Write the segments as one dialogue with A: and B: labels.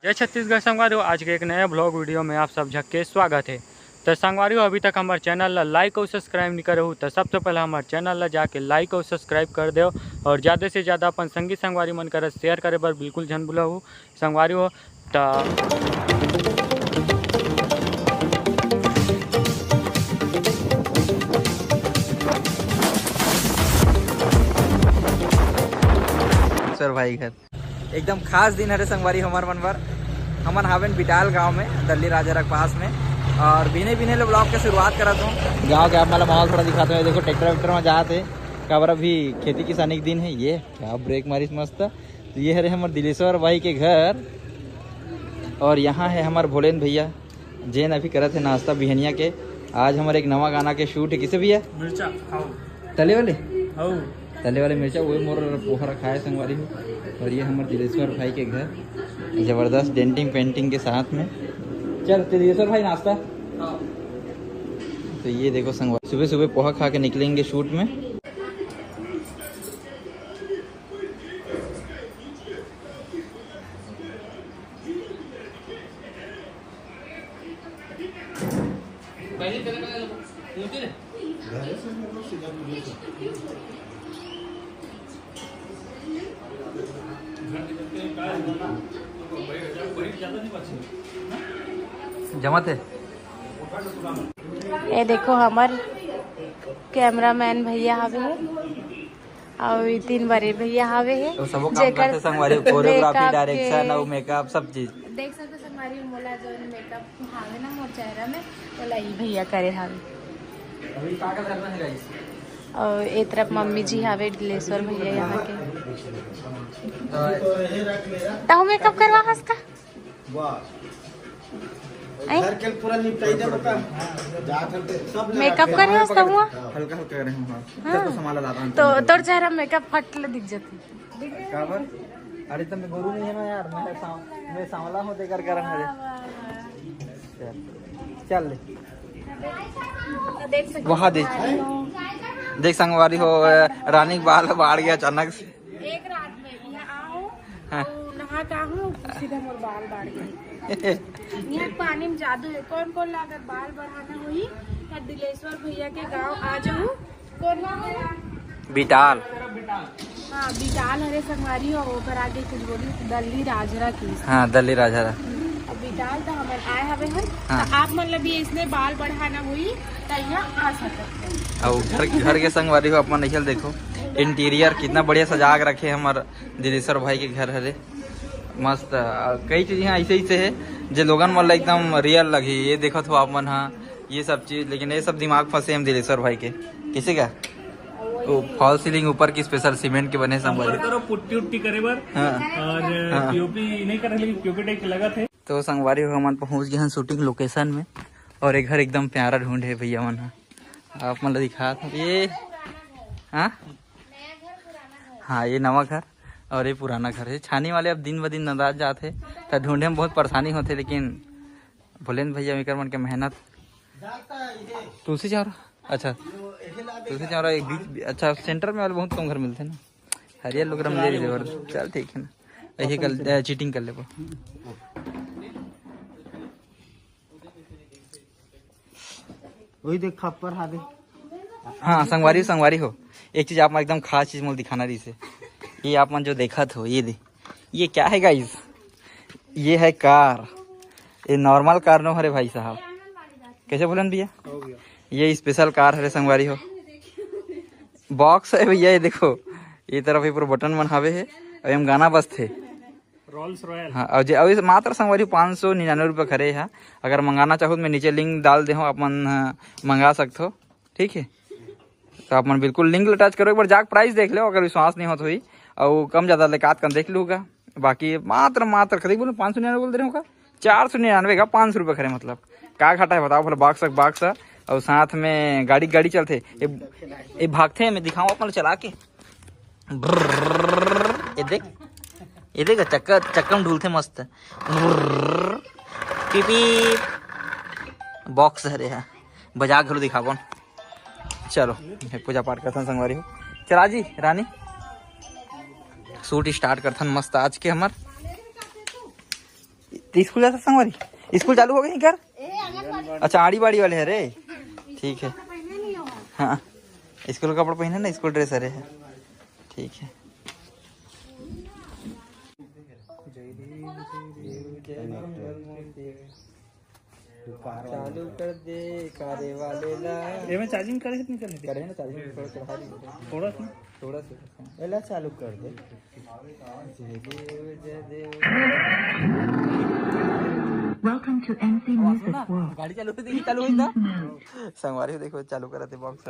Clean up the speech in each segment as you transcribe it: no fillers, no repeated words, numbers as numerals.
A: जय छत्तीसगढ़ संगवारी, आज के एक नए ब्लॉग वीडियो में आप सब झक के स्वागत है। तो संगवारी अभी तक हमारे चैनल ला लाइक और सब्सक्राइब नहीं करे हो तो सबसे पहले हमारे चैनल ला जाके लाइक और सब्सक्राइब कर दो और ज़्यादा से ज़्यादा अपन संगी संगवारी मन कर शेयर करे बर बिल्कुल झन भूलहु संगवारी हो।
B: सर भाई घर एकदम खास दिन हरे संगवारी हमार मनवर हमन हावेन बिटाल गांव में दल्ली राजा के पास में और बिने बिने ले ब्लॉग के शुरुआत करत हूँ। गांव के आप मतलब माहौल थोड़ा दिखाते हैं। देखो ट्रैक्टर वैक्टर में जाते काबर अभी खेती किसानी के दिन है। ये क्या ब्रेक मारिस मस्त। तो ये हरे हमारे दिलेश्वर भाई के घर और यहाँ है हमारे भोलेन भैया जैन अभी करत है नाश्ता बिहनिया के। आज हमारे एक नवा गाना के शूट है। किसे भैया
A: मिर्चा
B: तले वाले तले वाले मिर्चा वो मोर पोखरा खाए संगवारी हो। और ये हमारे दिलेश्वर भाई के घर जबरदस्त डेंटिंग पेंटिंग के साथ में। चल दिलेश्वर भाई नाश्ता। तो ये देखो संगवारी सुबह सुबह पोहा खा के निकलेंगे शूट में। जमत है।
C: ये देखो हमार कैमरामैन भैया हवे है और 3 बड़े भैया हवे है।
B: तो सबो काम करते संगवारी कोरियोग्राफी डायरेक्शन और मेकअप सब चीज
C: देख सकते संगवारी मोला जो मेकअप हावे ना मोर चेहरा में तो ई भैया करे हावे।
B: अभी का करना है गाइस।
C: और एक तरफ मम्मी जी हावे दिलेश्वर भैया यहाँ के। तो मेकअप करवा हंसता
D: घर के पूरा निपटाई दे बता जा करते सब
C: मेकअप करे हंसता हुआ
B: हल्का हल्का करे हम। हां तो संभाला लाता
C: तो तोर चेहरा मेकअप फटले दिख जाती
B: काबर। अरे तुम गुरु नहीं है ना यार। मैं सांवला होते कर हरे। चल
C: देख सकते
B: वहाँ देख संगवारी हो रानी के बाल बाढ़ गया अचानक से।
C: एक रात में यहाँ आओ
B: हाँ।
C: नहा का हूँ सीधा मोर बाल बढ़ गए। यहाँ पानी में जादू है। कौन कौन लागत बाल बढ़ाना हुई या दिलेश्वर भैया के गांव आ जाऊँ। कौन
B: बिटाल।
C: हाँ बिटाल हरे संगवारी हो ओकर आगे कुछ बोली दल्ली राजरा की।
B: हाँ दल्ली राजा
C: अब बिटाल तो हम आए हवे हन।
B: हाँ।
C: तो आप मतलब ये इसने बाल बढ़ाना हुई तो यहाँ आ सकते।
B: और घर के संगवारी हो अपना निकल देखो इंटीरियर कितना बढ़िया सजा के रखे हमारे दिलेश्वर भाई के घर हरे मस्त। कई चीज यहाँ ऐसे ऐसे है जो लोगन मन एकदम रियल लगी। ये देखो तो आप मन हाँ ये सब चीज लेकिन ये सब दिमाग फंसे हम दिलेश्वर भाई के। किसी का वो फॉल सीलिंग ऊपर की स्पेशल सीमेंट के बने संगवारी
A: करो पुट्टी उट्टी करे बर और पीओपी नहीं करे लेकिन पीओपी टाइप लगा थे।
B: तो संगवारी हो हम पहुंच गए हैं शूटिंग लोकेशन में और एक घर एकदम प्यारा ढूंढ है भैया मन। आप मतलब दिखा ये हाँ ये नवा घर और ये पुराना घर है। छानी वाले अब दिन ब दिन नाराज जाते तो ढूंढे में बहुत परेशानी होते लेकिन भोलेन भैया मेकर मन के मेहनत। तुलसी चावरा अच्छा तुलसी चावरा एक बीच अच्छा सेंटर में वाले बहुत कम घर मिलते ना। हरियर लोग मिले जबरदस्त। चल ठीक है ना यही कल चीटिंग कर ले
D: वही देख खप्पर हावे।
B: हाँ संगवारी हो एक चीज आप मन एकदम खास चीज मुझे दिखाना रही से। ये आप मन जो देखा था ये क्या है गाइस। ये है कार। ये नॉर्मल कार नो हरे भाई साहब। कैसे बोलन भैया ये स्पेशल कार हरे संगवारी हो। बॉक्स है भैया ये देखो ये तरफ पूरा बटन मन हावे है और हम गाना बस थे
A: रोल्स रॉयल।
B: हाँ और मात्र संगवारी 599 रुपये खरे है। अगर मंगाना चाहो तो मैं नीचे लिंक डाल दे हूँ आप मन मंगा सकते हो। ठीक है तो आप मन बिल्कुल लिंक टच करो एक बार जाकर प्राइस देख लो। अगर विश्वास नहीं होता हुई और कम ज्यादा लेकात कर देख लूँगा। बाकी मात्र खरीद बोलो 599 बोल दे रहे होगा 499 का 500 रुपये खरे मतलब का घाटा है बताओ। बोले बाक्स और साथ में गाड़ी चलते ये भागते हैं। मैं दिखाऊँ अपन चला के ये देख चक्कर में ढूलते मस्त पीपी बॉक्स हरे है बजा घरो दिखा कौन। चलो पूजा पाठ करथन संगवारी हो। चला जी रानी शूट स्टार्ट करथन मस्त आज के हमार तो स्कूल जाता संगवारी? स्कूल चालू हो गई क्या? अच्छा आड़ी बाड़ी वाले है रे, ठीक है। हाँ स्कूल कपड़ा पहने ना, स्कूल ड्रेस अरे है, ठीक है। चालू कर दे कारे वाले ला।
A: ये में चार्जिंग करे कितनी
B: करे ना चार्जिंग चढ़ा दी
A: थोड़ा
B: सा।
D: एला चालू कर दे।
E: Welcome to MC Music World.
B: गाड़ी चालू हुई था संगवारी को देखो चालू करा थे बॉक्स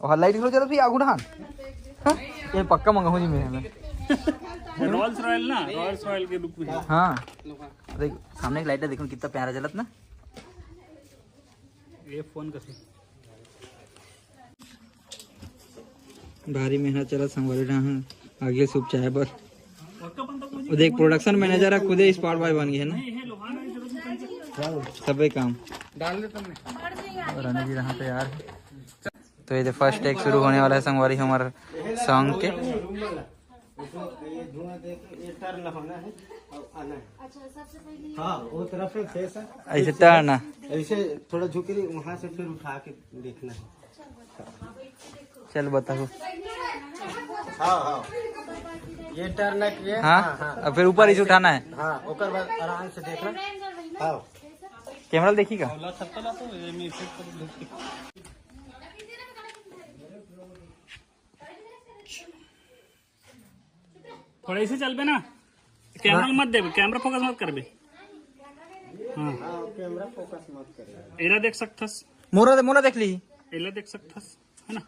B: और लाइट चला थी आगू ढान। ये पक्का मंगाऊं जी मैं
A: रॉयल्स रॉयल ना, रॉयल्स रॉयल के लुक में।
B: हाँ देख सामने एक लाइट है, देखो कितना प्यारा जलत ना।
A: ये फोन कैसे
B: भारी मेहनत चला संगवारी ढान आगे सूप चाय पर। और देख प्रोडक्शन मैनेजर है खुद ही स्पॉट बॉय बन गए है ना, सबे काम
A: डाल दे तुमने।
B: और अनिल जी यहाँ तैयार है। तो ये फर्स्ट टेक शुरू होने वाला है संगवारी हमारे सॉन्ग के।
D: टर्न होना है और आना है। हाँ वो तरफ से फेस है,
B: ऐसे टर्न
D: ऐसे थोड़ा झुकी वहाँ से फिर उठा के देखना है।
B: चल बताओ।
D: हाँ हाँ ये टर्न है ये।
B: हाँ अब फिर ऊपर इसे उठाना है।
D: हाँ ओकर बाद आराम से देखना। हाँ
B: कैमरा देखिएगा।
A: थोड़ा इसे चल बे ना, कैमरा मत दे, कैमरा फोकस मत कर बे। हाँ
D: कैमरा फोकस मत करे।
A: एला देख सकथस,
B: मोरा देख ली।
A: एला देख सकथस है ना।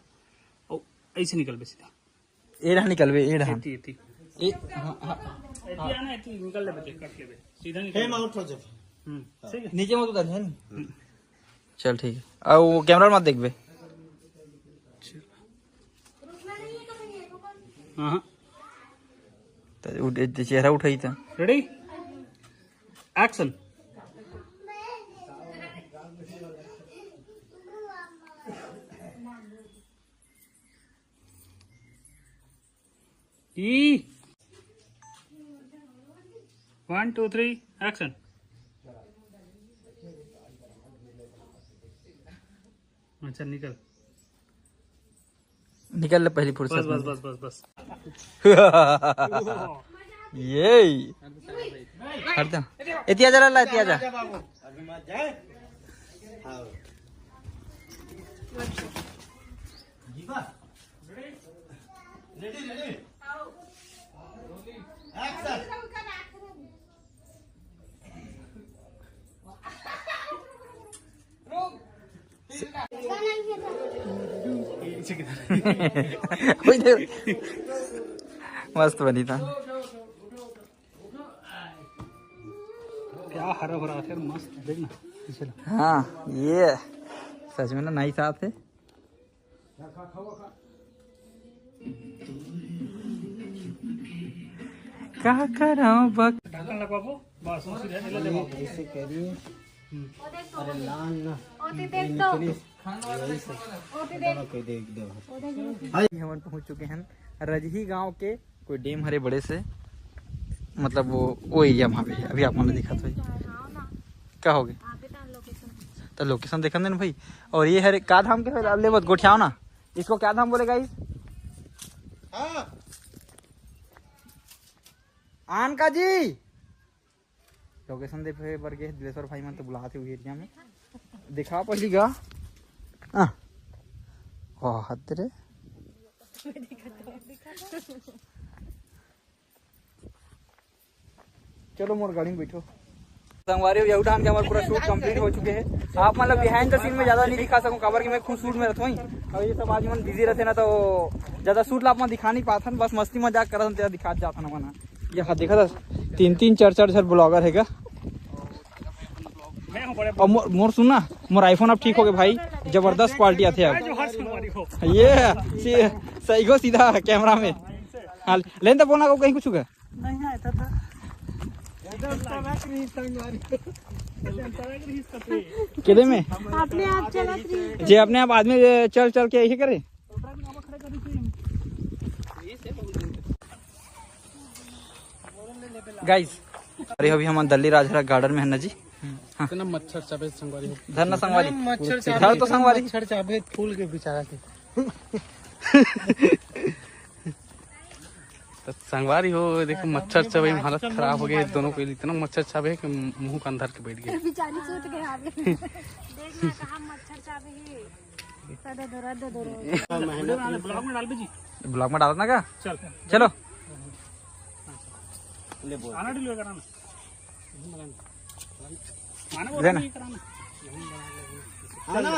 A: ओ ऐसे निकल बे सीधा।
B: ए रहा निकल बे, ए रहा
A: एती एती
B: ए हाँ हाँ
A: एती आना, एती निकल ले बे, कट ले बे सीधा निकल।
D: फेम आउट हो जाए।
A: ठीक है।
B: नीचे मत उतर है नहीं। चल ठीक है। और वो कैमरा मत देख बे।
A: हाँ
B: तो चेहरा उठाई था।
A: Ready action. E 1 2 3 action. अच्छा निकल
B: ले पहली
A: बस
B: फुर्सत
A: बस बस बस बस।
B: ये हट जा इतिया जरा ला इतिया जा।
D: अभी मत जाए। हाँ जीवा रेडी रेडी एक्शन।
B: कोई देर मस्त बनी था।
A: क्या हरा भरा है मस्त, देखना पीछे ला।
B: हाँ ये सच में ना नई साथ है। क्या कर रहा हूँ बक
A: ढक्कन लगा वो बस सीधा ले ले बाबू।
D: ऐसे करिए। अरे लान ना
B: हम पहुंच चुके हैं रजही गांव के कोई डैम हरे बड़े से, मतलब वो एरिया वहाँ पे है। अभी आप मान दिखा तो क्या हो गया तो लोकेशन देखा ना भाई। और ये है क्या धाम के ले मत गोठियाओ ना, इसको क्या धाम बोलेगा इस आन का जी। लोकेशन दे पर गए दिलेश्वर भाई मन तो बुलाते हुए एरिया में दिखा पहली गा। बहुत रे चलो मोर गाड़ी में बैठो। संगवारी यही उठान के हमारे पूरा शूट कंप्लीट हो चुके हैं। आप मतलब बिहाइंड द सीन में ज्यादा नहीं दिखा सकूं काबर कि मैं खुद शूट में रहता हूँ। और ये सब आज मन बिजी रहते ना तो ज्यादा शूट ला आप दिखा नहीं पाता, बस मस्ती मजाक करते दिखा जाता ना मना। ये हाँ देखा था 3-3 4-4 ब्लॉगर है क्या। और मोर सुनना मोर आईफोन अब ठीक हो गए भाई, जबरदस्त क्वालिटी आते हैं अब। ये सही को सीधा कैमरा में। हाँ लेन तो बोलना को कहीं कुछ होगा
A: नहीं आया था
B: केले में
C: अपने आप चला रही
B: जे अपने आप आदमी चल चल के यही करे। गाइस अरे अभी हम दिल्ली राजहरा गार्डन में है ना जी।
D: इतना मच्छर चाबे संगवारी हो।
B: धरना संगवारी
D: मच्छर
B: धर तो संगवारी
D: मच्छर चाबे फूल के बेचारा के। तो संगवारी हो देखो मच्छर चाबे में हालत खराब हो गई दोनों को। इतना मच्छर चाबे कि मुंह के अंदर के बैठ गए।
C: बेचारी सूत गए आगे देखना कहां मच्छर चाबे है सदा दर्द
D: ब्लॉग में डाल दीजिए।
B: ब्लॉग में डालना का
D: चल
B: चलो
D: ले बोल आना डिलीवर कराना
B: देना
D: आना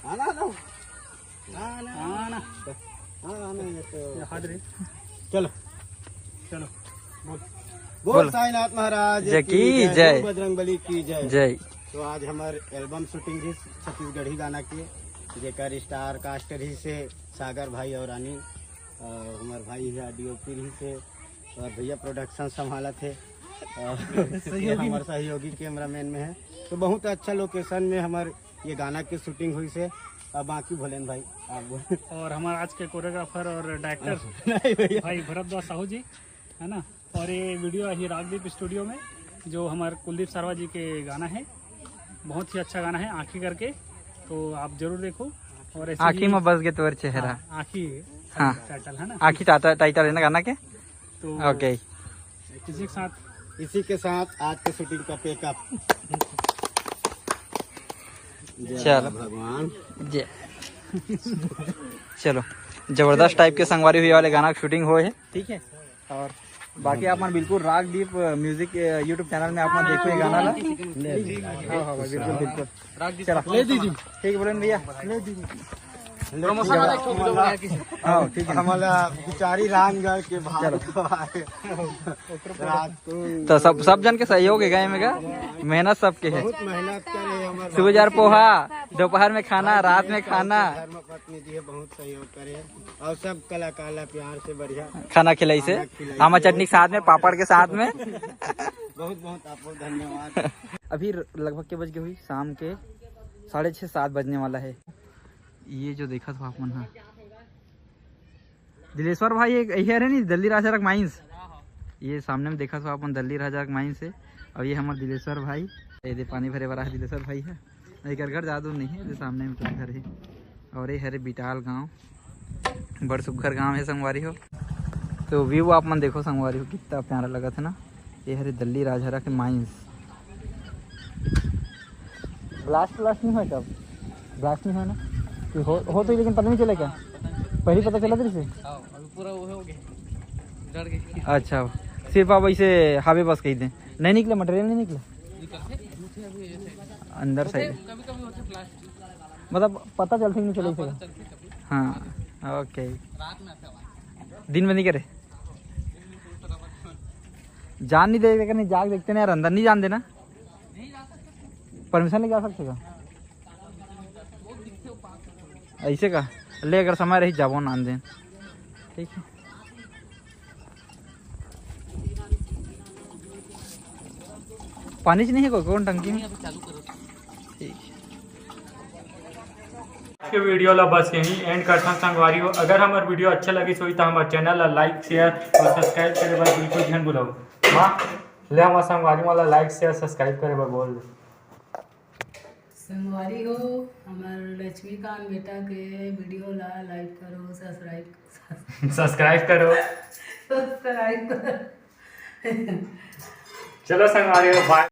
D: आना आना आना चलो चलो बोल साईनाथ महाराज
B: जय की जय।
D: बजरंगबली की जय।
B: जय।
D: तो आज हमारे एल्बम शूटिंग भी छत्तीसगढ़ी गाना की जेकर स्टार कास्ट रही से सागर भाई और रानी हमारे भाई है डीओपी रही से और भैया प्रोडक्शन संभाला थे हमारे सहयोगी कैमरामैन में है। तो बहुत अच्छा लोकेशन में हमारे ये गाना की शूटिंग हुई से। अब बाकी भोलेन भाई आप
F: और हमारे आज के कोरियोग्राफर और डायरेक्टर
D: नहीं भैया
F: भाई भरतदास साहू जी है ना। और ये वीडियो है रागदीप स्टूडियो में जो हमारे कुलदीप सारवा जी के गाना है। बहुत ही अच्छा गाना है आँखी करके, तो आप जरूर देखो। और ऐसे
B: आँखी में बस गए तोर चेहरा।
F: आँखी
B: हाँ
F: टाइटल है ना।
B: आँखी टाइटल है ना गाना के।
F: तो
B: ओके
D: इसी के साथ आज के शूटिंग का पेकअप।
B: चलो
D: भगवान
B: जय। चलो जबरदस्त टाइप के संगवारी हुई वाले गाना की शूटिंग हो है, ठीक है। और बाकी आप मन बिल्कुल रागदीप म्यूजिक यूट्यूब चैनल में आप देखो ये गाना ला। हाँ बिल्कुल बिल्कुल चलो
D: ले दीजिए।
B: ठीक है बोले भैया
D: ले दीजिए।
B: हाँ ठीक है।
D: हमारा बिचारी रामगढ़ के भाग रात को
B: तो सब जन के सहयोग है गए में का मेहनत सबके है।
D: बहुत मेहनत करे हमारे
B: सुबह जार पोहा, दोपहर में खाना, रात में खाना,
D: धर्म पत्नी जी बहुत सहयोग करे और सब कलाकार प्यार से बढ़िया
B: खाना खिलाई से आमा चटनी के साथ में, पापड़ के साथ में।
D: बहुत बहुत आपको धन्यवाद।
B: अभी लगभग के बज गए हुई शाम के 6:30-7 बजने वाला है। ये जो देखा था आप मन हाँ दिलेश्वर भाई एक यही है नहीं दिल्ली राजहरा माइंस। ये सामने में देखा था अपन दिल्ली राजहरा माइंस है। और ये हमारे दिलेश्वर भाई ये पानी भरे वाला है दिलेश्वर भाई है। एक घर ज़्यादा नहीं है, ये सामने में कुछ घर है। और ये हरे बिटाल गांव बड़ सुघर गांव है संगवारी हो। तो व्यू आप मन देखो संगवारी हो कितना प्यारा लगा था ना। ये हरे दिल्ली राजहरा के माइंस। ब्लास्ट नहीं हुआ कब ब्लास्ट नहीं हुआ ना कि हो तो लेकिन पता नहीं चला क्या पहले पता चला तेरे से
F: पूरा वो हो गया डर गए।
B: अच्छा सिर्फ आप ऐसे हावे बस कही दें नहीं निकला मटेरियल नहीं निकला अंदर साइड मतलब पता चलता ही नहीं चले इसे। हाँ ओके दिन में नहीं करे जान नहीं देगा नहीं जाग देखते ना यार अंदर नहीं जान देना परमिशन नहीं जा सकते का ऐसे का ले अगर समय रही जाबो ना दे ठीक है। पानी नहीं है कौन टंकी में ठीक है।
A: आज के वीडियो ला बस यही एंड करता संगवारी हो। अगर हमारे वीडियो अच्छा लगी तो हमारे चैनल ला लाइक शेयर और सब्सक्राइब करे बर बिल्कुल ध्यान बुलाओ। माँ ले हमारे संगवारी वाला लाइक शेयर सब्सक्राइब करे बर बोल दो।
G: संगवारी हो हमार लक्ष्मीकांत बेटा के वीडियो ला लाइक करो
A: सब्सक्राइब करो
G: सब्सक्राइब करो।
A: चलो संगवारी हो बाय।